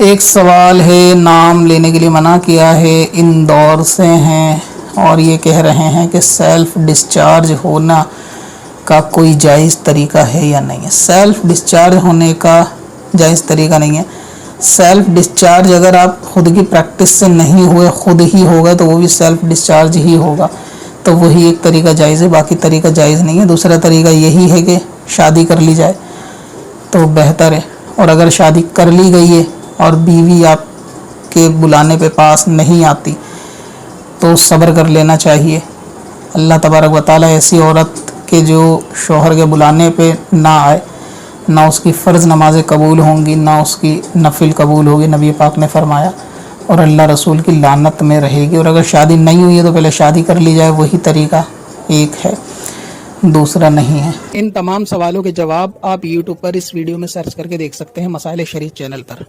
ایک سوال ہے، نام لینے کے لیے منع کیا ہے، اندور سے ہیں اور یہ کہہ رہے ہیں کہ سیلف ڈسچارج ہونا کا کوئی جائز طریقہ ہے یا نہیں ہے۔ سیلف ڈسچارج ہونے کا جائز طریقہ نہیں ہے۔ سیلف ڈسچارج اگر آپ خود کی پریکٹس سے نہیں ہوئے، خود ہی ہوگا تو وہ بھی سیلف ڈسچارج ہی ہوگا، تو وہی ایک طریقہ جائز ہے، باقی طریقہ جائز نہیں ہے۔ دوسرا طریقہ یہی ہے کہ شادی کر لی جائے تو بہتر ہے، اور اگر شادی کر لی گئی ہے اور بیوی آپ کے بلانے پہ پاس نہیں آتی تو صبر کر لینا چاہیے۔ اللہ تبارک و تعالیٰ ایسی عورت کے جو شوہر کے بلانے پہ نہ آئے، نہ اس کی فرض نمازیں قبول ہوں گی، نہ اس کی نفل قبول ہوگی، نبی پاک نے فرمایا، اور اللہ رسول کی لعنت میں رہے گی۔ اور اگر شادی نہیں ہوئی ہے تو پہلے شادی کر لی جائے، وہی طریقہ ایک ہے، دوسرا نہیں ہے۔ ان تمام سوالوں کے جواب آپ یوٹیوب پر اس ویڈیو میں سرچ کر کے دیکھ سکتے ہیں، مسائل شریعت چینل پر۔